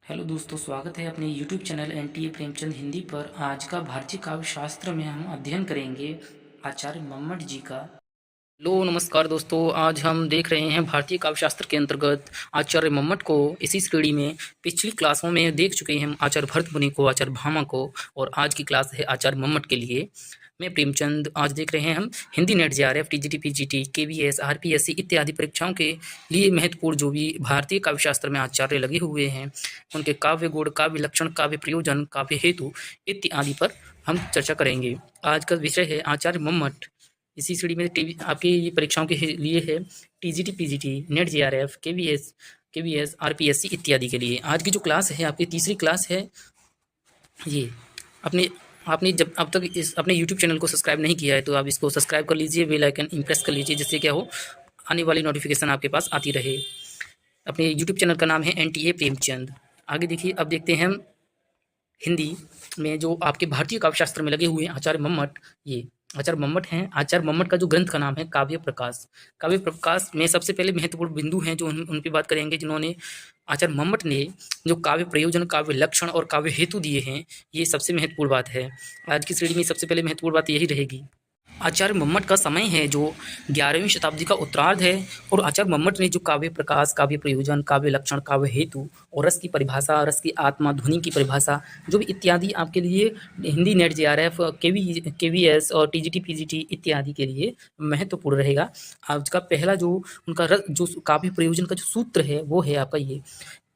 Hello दोस्तों, स्वागत है अपने YouTube channel NTA Premchand Hindi पर। आज का भारतीय काव्य शास्त्र में हम अध्ययन करेंगे आचार्य मम्मट जी का। हेलो नमस्कार दोस्तों, आज हम देख रहे हैं भारतीय काव्य शास्त्र के अंतर्गत आचार्य मम्मट को। इसी श्रेणी में पिछली क्लासों में देख चुके हैं हम आचार्य भरत मुनि को, आचार्य भामा को, और आज की क्लास है आचार्य मम्मट के लिए। मैं प्रेमचंद। आज देख रहे हैं हम Hindi net JRF, TGT, PGT, KVS, RPSC इत्यादि परीक्षाओं के लिए महत्वपूर्ण जो भी भारतीय काव्य शास्त्र में आचार्य लगे हुए हैं उनके काव्य गुण, काव्य लक्षण, काव्य प्रयोजन, काव्य हेतु इत्यादि पर हम चर्चा करेंगे। आज का विषय है आचार्य मम्मट। इसी श्रेणी में आपकी ये परीक्षाओं के लिए है TGT, PGT, net JRF, KVS, RPSC इत्यादि के लिए। आज की जो क्लास है आपकी तीसरी क्लास है। ये अपने आपने जब अब तक इस अपने यूट्यूब चैनल को सब्सक्राइब नहीं किया है तो आप इसको सब्सक्राइब कर लीजिए, बेल आइकन इम्प्रेस कर लीजिए, जिससे क्या हो आने वाली नोटिफिकेशन आपके पास आती रहे। अपने यूट्यूब चैनल का नाम है एनटीए प्रेमचंद। आगे देखिए, अब देखते हैं हम हिंदी में जो आपके भारतीय काव्य शास्त्र में लगे हुए हैं आचार्य मम्मट। ये आचार्य मम्मट हैं। आचार्य मम्मट का जो ग्रंथ का नाम है काव्य प्रकाश। काव्य प्रकाश में सबसे पहले महत्वपूर्ण बिंदु हैं जो उनकी बात करेंगे, जिन्होंने आचार्य मम्मट ने जो काव्य प्रयोजन, काव्य लक्षण और काव्य हेतु दिए हैं, ये सबसे महत्वपूर्ण बात है। आज की श्रेणी में सबसे पहले महत्वपूर्ण बात यही रहेगी। आचार्य मम्मट का समय है जो 11वीं शताब्दी का उत्तरार्ध है, और आचार्य मम्मट ने जो काव्य प्रकाश, काव्य प्रयोजन, काव्य लक्षण, काव्य हेतु और रस की परिभाषा, रस की आत्मा, ध्वनि की परिभाषा, जो भी इत्यादि आपके लिए हिंदी नेट जेआरएफ, केवीएस और टीजीटी, पीजीटी इत्यादि के लिए महत्वपूर्ण रहेगा। आज का पहला जो उनका जो काव्य प्रयोजन का जो सूत्र है वो है आपका ये: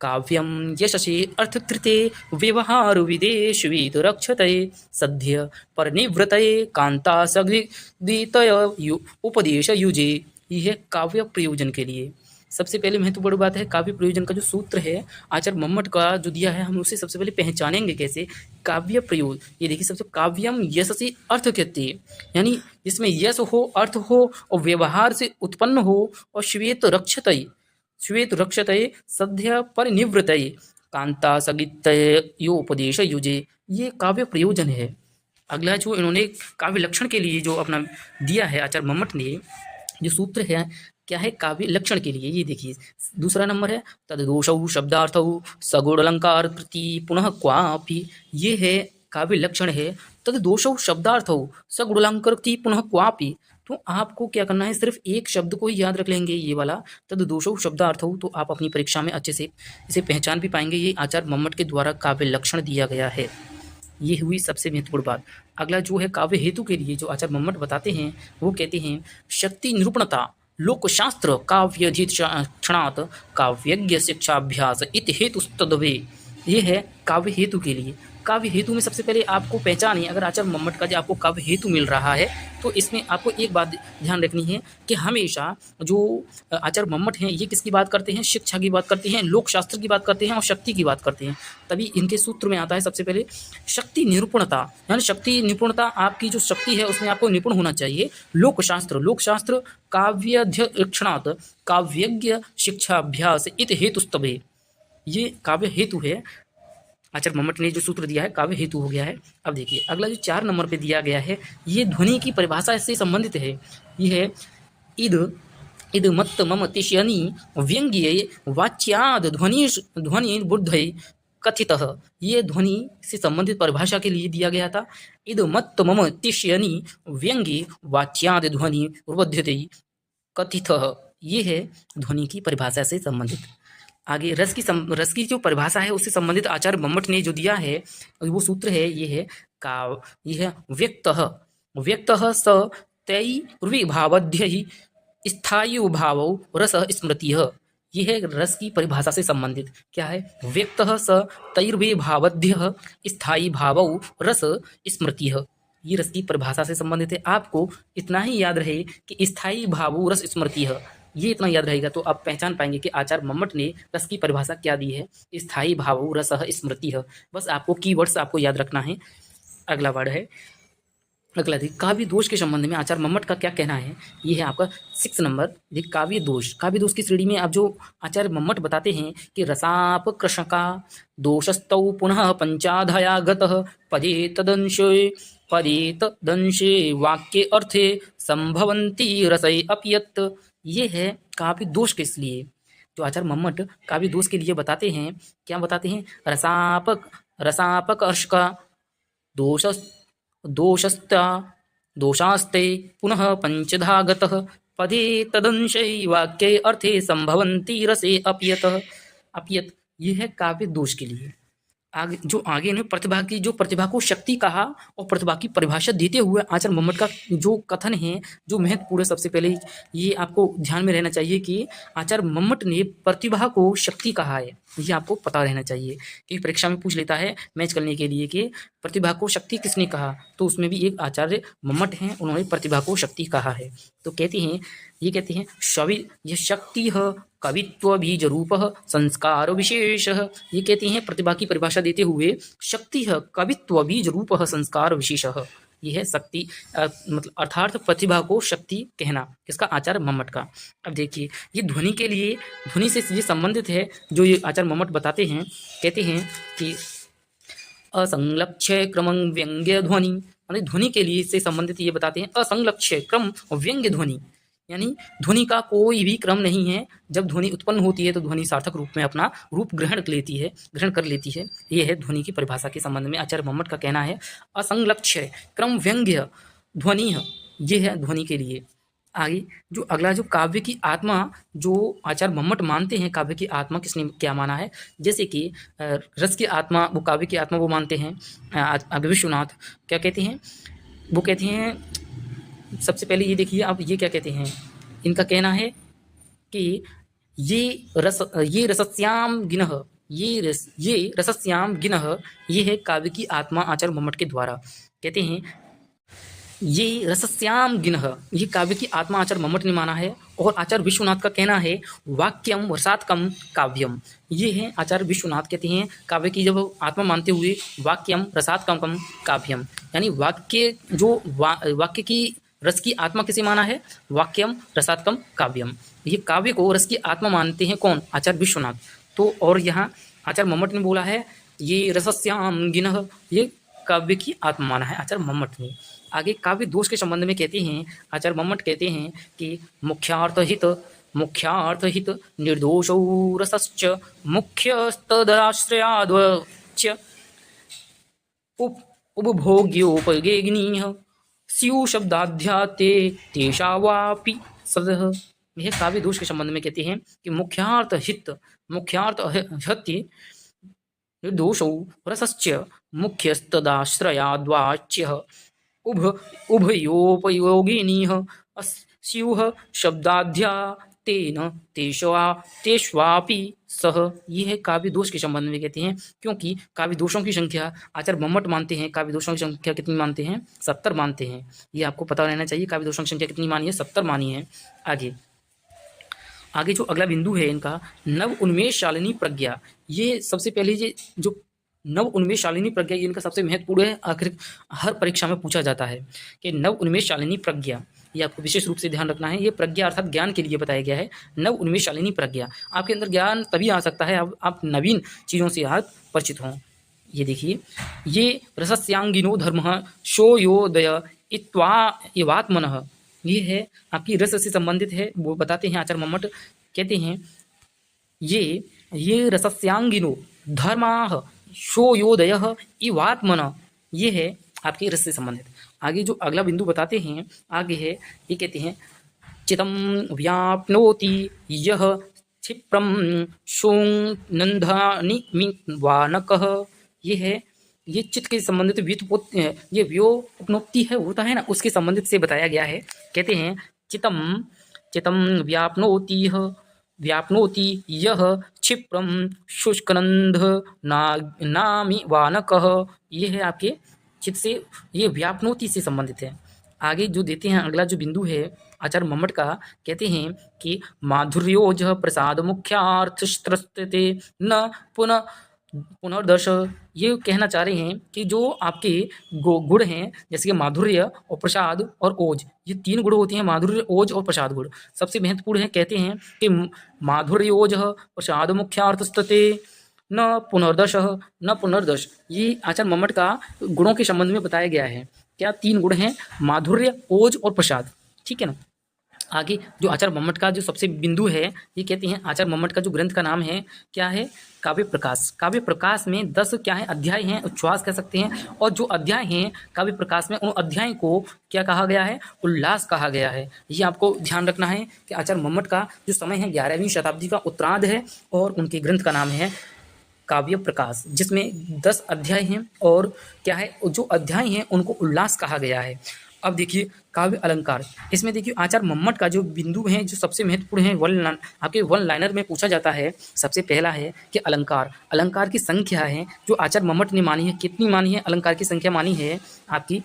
काव्यम यशसे अर्थकृते व्यवहार विदेशविद रक्षते सद्य परिनिवृतये कांता सद्वितय उपदेश युजे। यह काव्य प्रयोजन के लिए सबसे पहले महत्वपूर्ण बात है। काव्य प्रयोजन का जो सूत्र है आचार्य मम्मट का जो दिया है, हम उसे सबसे पहले पहचानेंगे कैसे। काव्य प्रयोग, ये देखिए, सबसे काव्यम यशसे अर्थकृते, यानी जिसमें यश हो, अर्थ हो और व्यवहार से उत्पन्न हो, और श्वेत रक्षतये सद्य परिनिवृतये कांता सगितयोपदेश युजे। ये काव्य प्रयोजन है। अगला जो इन्होंने काव्य लक्षण के लिए जो अपना दिया है आचार्य मम्मट ने, जो सूत्र है क्या है काव्य लक्षण के लिए, ये देखिए दूसरा नंबर है: तददोषौ शब्दार्थौ सगुण अलंकार कृति पुनः क्वापि। ये है काव्य लक्षण है। तददोषौ शब्दार्थौ सगुण अलंकार कृति पुनः क्वापि। तो आपको क्या करना है, सिर्फ एक शब्द को ही याद रख लेंगे, ये वाला तददोषौ शब्दार्थौ, तो आप अपनी परीक्षा में अच्छे से इसे पहचान भी पाएंगे। ये आचार्य मम्मट के द्वारा काव्य लक्षण दिया गया है। ये हुई सबसे महत्वपूर्ण बात। अगला जो है काव्य हेतु के लिए जो आचार्य मम्मट बताते हैं, वो कहते हैं: शक्ति निरूपणता लोकशास्त्र काव्याधिक्षणात् काव्यज्ञ शिक्षाभ्यास इति हेतुस्तद्वे। ये है काव्य हेतु के लिए। काव्य हेतु में सबसे पहले आपको पहचानिए, अगर आचार्य मम्मट का जो आपको काव्य हेतु मिल रहा है तो इसमें आपको एक बात ध्यान रखनी है कि हमेशा जो आचार्य मम्मट हैं ये किसकी बात करते हैं, शिक्षा की बात करते हैं, लोकशास्त्र की बात करते हैं और शक्ति की बात करते हैं। तभी इनके सूत्र में आता है सबसे पहले शक्ति निरूपणता, यानी शक्ति निपुणता, आपकी जो शक्ति है उसमें आपको निपुण होना चाहिए। लोकशास्त्र काव्याध्यक्षणात् काव्यज्ञ शिक्षाभ्यास इति हेतुस्तवे। ये काव्य हेतु है। आचार्य मम्मट ने जो सूत्र दिया है काव्य हेतु हो गया है। अब देखिए अगला जो 4 नंबर पे दिया गया है, ये ध्वनि की परिभाषा से संबंधित है। ये है इद मत्त मम तिष्यनि व्यंग्ये वाच्याद ध्वनि बुद्धय कथितः। ये ध्वनि से संबंधित परिभाषा के लिए दिया गया था। इद मत्त मम तिष्यनि व्यंग्ये वाच्याद ध्वनि बुद्धते कथितः। ये है ध्वनि की परिभाषा से संबंधित। आगे रस की जो परिभाषा है उससे संबंधित आचार्य मम्मट ने जो दिया है वो सूत्र है, ये है ये है व्यक्तः स तैर्विभावध्यहि स्थायु भावौ रस स्मृतिः। ये है रस की परिभाषा से संबंधित। क्या है? व्यक्तः स तैर्विभावध्यः स्थायी भावौ रस स्मृतिः। ये रस की परिभाषा से संबंधित है। आपको इतना ही याद रहे कि स्थायी भावौ रस स्मृतिः, ये इतना याद रहेगा तो आप पहचान पाएंगे कि आचार्य मम्मट ने रस की परिभाषा क्या दी है। स्थायी भावौ रसः स्मृतिः। बस आपको कीवर्ड्स आपको याद रखना है। अगला वर्ड है, अगला देखिए काव्य दोष के संबंध में आचार्य मम्मट का क्या कहना है। ये है आपका 6 नंबर। देखिए काव्य दोष की श्रेणी में आप जो आचार्य मम्मट बताते हैं कि रसाप कृषका दोषस्तौ पुनः पंचाधया गतः पदे तदंशे वाक्ये अर्थे संभवन्ति रसै अपियत्। ये है काव्य दोष किस लिए। जो आचार्य मम्मट काव्य दोष के लिए बताते हैं, क्या बताते हैं? रसापकर्षक दोष दोषस्ता दोषास्ते पुनः पंचधा गतः पदे तदंशै वाक्ये अर्थे संभवन्ति रसे अपियतः। अपियत ये है काव्य दोष के लिए। आगे ने प्रतिभा की, जो प्रतिभा को शक्ति कहा और प्रतिभा की परिभाषा देते हुए आचार्य मम्मट का जो कथन है, जो महत्वपूर्ण है, सबसे पहले ये आपको ध्यान में रहना चाहिए कि आचार्य मम्मट ने प्रतिभा को शक्ति कहा है। ये आपको पता रहना चाहिए कि परीक्षा में पूछ लेता है मैच करने के लिए कि प्रतिभा को शक्ति किसने कहा, तो उसमें भी एक आचार्य मम्मट हैं, उन्होंने प्रतिभा को शक्ति कहा है। तो कहते हैं, ये कहते हैं ये शक्ति है कवित्व बीज रूप संस्कार विशेष। ये कहते हैं प्रतिभा की परिभाषा देते हुए शक्ति है कवित्व बीज रूप संस्कार विशेष। ये है शक्ति, मतलब अर्थात प्रतिभा को शक्ति कहना, किसका? आचार्य मम्मट का। अब देखिए ये ध्वनि के लिए, ध्वनि से ये संबंधित है जो ये आचार्य मम्मट बताते हैं। कहते हैं कि असंलक्ष्य क्रम व्यंग्य ध्वनि, यानी ध्वनि के लिए से संबंधित ये बताते हैं असंलक्ष्य क्रम व्यंग्य ध्वनि, यानी ध्वनि का कोई भी क्रम नहीं है। जब ध्वनि उत्पन्न होती है तो ध्वनि सार्थक रूप में अपना रूप ग्रहण कर लेती है। यह है ध्वनि की परिभाषा के संबंध में आचार्य मम्मट का कहना है। असंलक्ष्य क्रम व्यंग्य ध्वनि है, ये है ध्वनि के लिए। आगे जो अगला, जो काव्य की आत्मा जो आचार्य मम्मट मानते हैं, काव्य की आत्मा किसने क्या माना है? जैसे कि रस की आत्मा, वो काव्य की आत्मा वो मानते हैं आगे विश्वनाथ। क्या कहते हैं? वो कहते हैं, सबसे पहले ये देखिए आप, ये क्या कहते हैं? इनका कहना है कि ये रसस्याम गिनः, ये रसस्याम गिनः, ये है काव्य की आत्मा आचार्य मम्मट के द्वारा। कहते हैं ये रसस्याम गिनः, ये काव्य की आत्मा आचार्य मम्मट ने माना है। और आचार्य विश्वनाथ का कहना है वाक्यम रसात्मकम काव्यम, ये है आचार्य विश्वनाथ कहते हैं काव्य की जब आत्मा मानते हुए वाक्यम रसात्मकम काव्यम, यानी वाक्य की रस की आत्मा किसे माना है? वाक्यम रसात्मकम काव्यम। ये काव्य को रस की आत्मा मानते हैं कौन? आचार्य विश्वनाथ। तो और यहाँ आचार्य मम्मट ने बोला है ये रसस्याम गिनः, ये काव्य की आत्मा माना है आचार्य मम्मट ने। आगे काव्य दोष के संबंध में कहते हैं, आचार्य मम्मट कहते हैं कि मुख्यार्थ हित निर्दोषौ रसश्च मुख्यस्तदाश्रयाद्वच्च उपभोग्योपयोगिनीः स्यु शब्दाध्याते तेषावापि सदः। यह काव्य दोष के संबंध में कहते हैं कि मुख्यार्थ हत्य निर्दोषौ रसश्च मुख्यस्तदाश्रयाद्वाच्यः उभयोपयोगिनीः स्युः शब्दाध्या तेन तेष्वापि सह। यह है काव्य दोष के संबंध में कहते हैं, क्योंकि काव्य दोषों की संख्या आचार्य मम्मट मानते हैं, काव्य दोषों की संख्या कितनी मानते हैं? 70 मानते हैं। ये आपको पता रहना चाहिए, काव्य दोषों की संख्या कितनी मानी है? 70 मानी है। आगे जो अगला बिंदु है इनका, नव उन्मेष शालिनी प्रज्ञा। ये सबसे पहले जो नव उन्मेष शालिनी प्रज्ञा, ये इनका सबसे महत्वपूर्ण है, आखिर हर परीक्षा में पूछा जाता है कि नव उन्मेष शालिनी प्रज्ञा, ये आपको विशेष रूप से ध्यान रखना है। ये प्रज्ञा अर्थात ज्ञान के लिए बताया गया है। नव उन्मेष शालिनी प्रज्ञा, आपके अंदर ज्ञान तभी आ सकता है अब आप नवीन चीज़ों से आप परिचित हों। ये देखिए, ये रसस्यांगिनो धर्मः शोयोदय इत्वात्मनः, ये है आपकी रस से संबंधित है, वो बताते हैं आचार्य मम्मट। कहते हैं ये रसस्यांगिनो धर्माः शोयोदयः इवात्मनः, ये है आपकी रस से संबंधित। आगे जो अगला बिंदु बताते हैं, आगे है, ये कहते हैं चितम व्याप्नोति यह क्षिप्रम शोनंधानिवानकः, ये है, ये चित्त के संबंधित ये व्योपनोक्ति है, होता है ना, उसके संबंधित से बताया गया है। कहते हैं चितम व्याप्नोति यह क्षिप्रम शुष्कनंद नामी वानकः, ये है आपके चित्त से, ये व्याप्नोति से संबंधित है। आगे जो देते हैं अगला जो बिंदु है आचार्य मम्मट का, कहते हैं कि माधुर्योज प्रसाद मुख्यार्थस्त्रस्ते न पुनर्दर्श, ये कहना चाह रहे हैं कि जो आपके गुण हैं, जैसे कि माधुर्य और प्रसाद और ओज, ये 3 गुण होते हैं, माधुर्य, ओज और प्रसाद गुण सबसे महत्वपूर्ण है। कहते हैं कि माधुर्योज प्रसाद मुख्यार्थस्ते न पुनर्दर्श, ये आचार्य मम्मट का गुणों के संबंध में बताया गया है। क्या 3 गुण हैं? माधुर्य, ओज और प्रसाद, ठीक है ना। आगे जो आचार्य मम्मट का जो सबसे बिंदु है, ये कहते हैं आचार्य मम्मट का जो ग्रंथ का नाम है क्या है, काव्य प्रकाश। काव्य प्रकाश में 10 क्या है अध्याय हैं, उच्छ्वास कह सकते हैं। और जो अध्याय हैं काव्य प्रकाश में, उन अध्याय को क्या कहा गया है, उल्लास कहा गया है। ये आपको ध्यान रखना है कि आचार्य मम्मट का जो समय है 11वीं शताब्दी का उत्तरार्ध है और उनके ग्रंथ का नाम है काव्य प्रकाश, जिसमें 10 अध्याय हैं और क्या है, जो अध्याय हैं उनको उल्लास कहा गया है। अब देखिए काव्य अलंकार, इसमें देखिए आचार्य मम्मट का जो बिंदु है, जो सबसे महत्वपूर्ण है, आपके वन लाइनर में पूछा जाता है। सबसे पहला है कि अलंकार, अलंकार की संख्या है जो आचार्य मम्मट ने मानी है, कितनी मानी है, अलंकार की संख्या मानी है आपकी,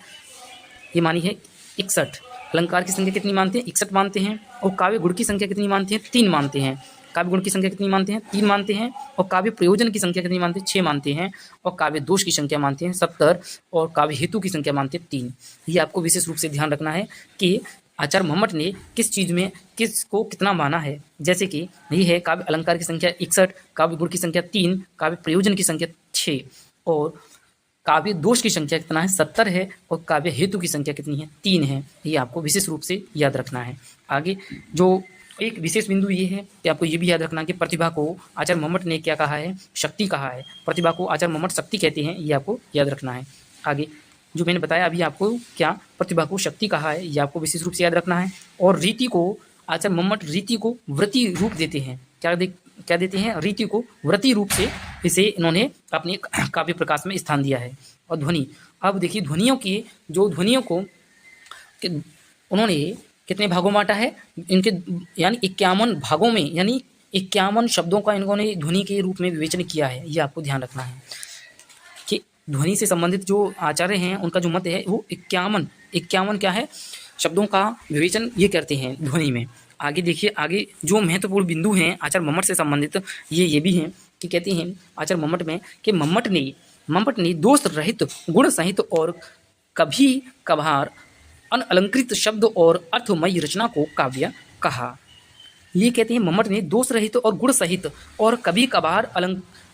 ये मानी है 61। अलंकार की संख्या कितनी मानते हैं, 61 मानते हैं। और काव्य गुण की संख्या कितनी मानते हैं, 3 मानते हैं। काव्य गुण की संख्या कितनी मानते हैं, 3 मानते हैं। और काव्य प्रयोजन की संख्या कितनी मानते हैं, 6 मानते हैं। और काव्य दोष की संख्या मानते हैं 70। और काव्य हेतु की संख्या मानते हैं 3। ये आपको विशेष रूप से ध्यान रखना है कि आचार्य मम्मट ने किस चीज़ में किसको कितना माना है। जैसे कि ये है काव्य अलंकार की संख्या 61, काव्य गुण की संख्या 3, काव्य प्रयोजन की संख्या 6 और काव्य दोष की संख्या कितना है, 70 है। और काव्य हेतु की संख्या कितनी है, 3 है। ये आपको विशेष रूप से याद रखना है। आगे जो एक विशेष बिंदु ये है कि आपको ये भी याद रखना कि प्रतिभा को आचार्य मम्मट ने क्या कहा है, शक्ति कहा है। प्रतिभा को आचार्य मम्मट शक्ति कहते हैं, ये आपको याद रखना है। आगे जो मैंने बताया अभी आपको, क्या प्रतिभा को शक्ति कहा है, ये आपको विशेष रूप से याद रखना है। और रीति को आचार्य मम्मट रीति को व्रती रूप देते हैं। क्या देते हैं, रीति को व्रती रूप से इसे इन्होंने अपने काव्य प्रकाश में स्थान दिया है। और ध्वनि, अब देखिए ध्वनियों की, जो ध्वनियों को उन्होंने कितने भागों में बांटा है, इनके यानी 51 भागों में, यानी 51 शब्दों का इन्होंने ध्वनि के रूप में विवेचन किया है। ये आपको ध्यान रखना है कि ध्वनि से संबंधित जो आचार्य हैं उनका जो मत है वो 51 क्या है शब्दों का विवेचन ये करते हैं ध्वनि में। आगे देखिए, आगे जो महत्वपूर्ण बिंदु हैं आचार्य मम्मट से संबंधित ये भी हैं कि कहते हैं आचार्य मम्मट में कि मम्मट ने दोष रहित, गुण सहित और कभी कभार अनअलंकृत शब्द और अर्थमयी रचना को काव्य कहा। ये कहते हैं मम्मट ने दोष रहित और गुण सहित और कभी कभार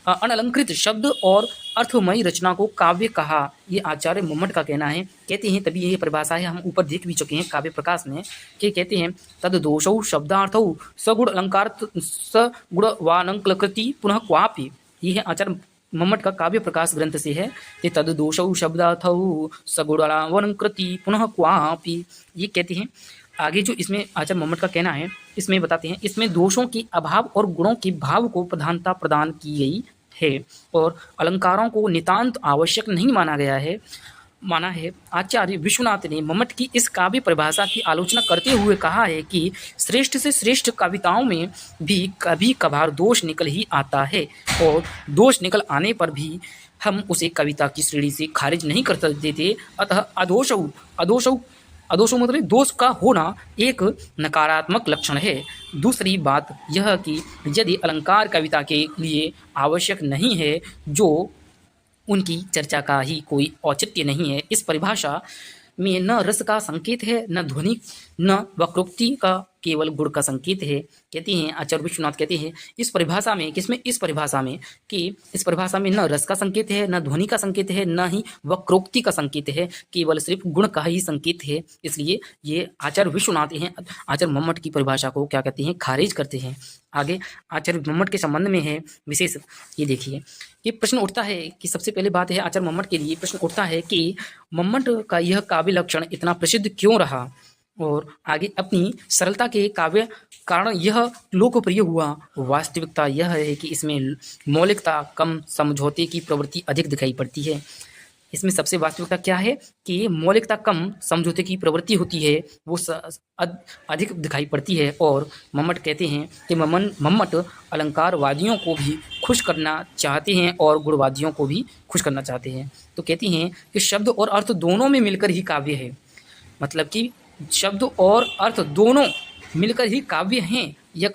अनअलंकृत शब्द और अर्थमयी रचना को काव्य कहा। ये आचार्य मम्मट का कहना है। कहते हैं, तभी ये परिभाषा है, हम ऊपर देख भी चुके हैं काव्य प्रकाश में, कि कहते हैं तद दोषौ शब्दार्थौ सगुण अलंकार सगुणवानंकृति पुनः क्वापि। ये है आचार्य मम्मट का काव्य प्रकाश ग्रंथ से है कि तद दोषौ शब्दार्थौ सगुणवानंकृति पुनः क्वापि। ये कहते हैं। आगे जो इसमें आचार्य मम्मट का कहना है, इसमें बताते हैं, इसमें दोषों के अभाव और गुणों के भाव को प्रधानता प्रदान की गई है और अलंकारों को नितांत आवश्यक नहीं माना है। आचार्य विश्वनाथ ने मम्मट की इस काव्य परिभाषा की आलोचना करते हुए कहा है कि श्रेष्ठ से श्रेष्ठ कविताओं में भी कभी कभार दोष निकल ही आता है और दोष निकल आने पर भी हम उसे कविता की श्रेणी से खारिज नहीं कर देते। अतः अदोषौ मतलब दोष का होना एक नकारात्मक लक्षण है। दूसरी बात यह कि यदि अलंकार कविता के लिए आवश्यक नहीं है, जो उनकी चर्चा का ही कोई औचित्य नहीं है। इस परिभाषा में न रस का संकेत है, न ध्वनि, न वक्रोक्ति का केवल गुण का संकेत है। कहते हैं आचार्य विश्वनाथ, कहते हैं इस परिभाषा में, किसमें, इस परिभाषा में, कि इस परिभाषा में न रस का संकेत है, न ध्वनि का संकेत है, न ही वक्रोक्ति का संकेत है, केवल सिर्फ गुण का ही संकेत है। इसलिए ये आचार्य विश्वनाथ हैं आचार्य मम्मट की परिभाषा को क्या कहते हैं, खारिज करते हैं। आगे आचार्य मम्मट के संबंध में है विशेष, ये देखिए, ये प्रश्न उठता है कि सबसे पहले बात है आचार्य मम्मट के लिए प्रश्न उठता है कि मम्मट का यह काव्य लक्षण इतना प्रसिद्ध क्यों रहा और आगे अपनी सरलता के काव्य कारण यह लोकप्रिय हुआ। वास्तविकता यह है कि इसमें मौलिकता कम, समझौते की प्रवृत्ति अधिक दिखाई पड़ती है। इसमें सबसे वास्तविकता क्या है कि मौलिकता कम, समझौते की प्रवृत्ति होती है, वो अधिक दिखाई पड़ती है। और मम्मट कहते हैं कि मम्मट अलंकारवादियों को भी खुश करना चाहते हैं और गुणवादियों को भी खुश करना चाहते हैं। तो कहती हैं कि शब्द और अर्थ दोनों में मिलकर ही काव्य है, मतलब कि शब्द और अर्थ दोनों मिलकर ही काव्य हैं। यह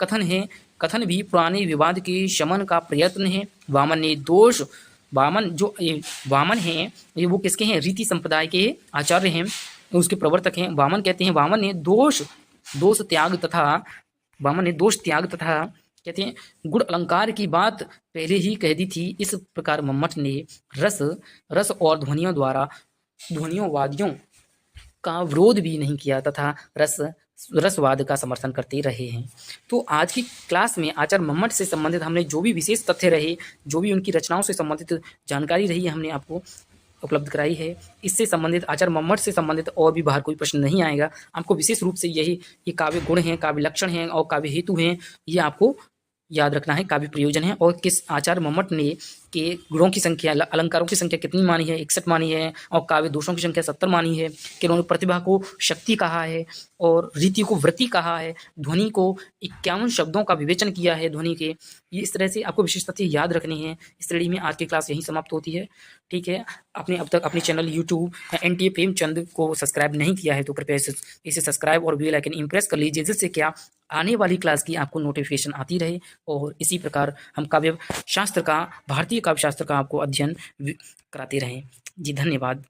कथन भी पुराने विवाद के शमन का प्रयत्न है। वामन हैं, ये वो किसके हैं, रीति संप्रदाय के आचार्य हैं, उसके प्रवर्तक हैं। वामन कहते हैं वामन ने दोष त्याग तथा कहते हैं गुण अलंकार की बात पहले ही कह दी थी। इस प्रकार मम्मट ने रस और ध्वनियों वादियों का विरोध भी नहीं किया तथा रस रसवाद का समर्थन करते रहे हैं। तो आज की क्लास में आचार्य मम्मट से संबंधित हमने जो भी विशेष तथ्य रहे, जो भी उनकी रचनाओं से संबंधित जानकारी रही है, हमने आपको उपलब्ध कराई है। इससे संबंधित आचार्य मम्मट से संबंधित और भी बाहर कोई प्रश्न नहीं आएगा। आपको विशेष रूप से यही ये काव्य गुण हैं, काव्य लक्षण हैं और काव्य हेतु हैं, ये आपको याद रखना है। काव्य प्रयोजन है और किस आचार्य मम्मट ने के गुणों की संख्या, अलंकारों की संख्या कितनी मानी है, 61 मानी है, और काव्य दोषों की संख्या 70 मानी है, कि उन्होंने प्रतिभा को शक्ति कहा है और रीति को वृत्ति कहा है, ध्वनि को 51 शब्दों का विवेचन किया है ध्वनि के। ये इस तरह से आपको विशेष तथ्य याद रखने हैं। इस श्रेणी में आज की क्लास यहीं समाप्त होती है। ठीक है, आपने अब तक अपने चैनल यूट्यूब एनटीए प्रेमचंद को सब्सक्राइब नहीं किया है तो कृपया इसे सब्सक्राइब और बेल आइकन इम्प्रेस कर लीजिए, जिससे क्या आने वाली क्लास की आपको नोटिफिकेशन आती रहे। और इसी प्रकार हम काव्य शास्त्र का, भारतीय काव्य शास्त्र का आपको अध्ययन कराते रहें। जी धन्यवाद।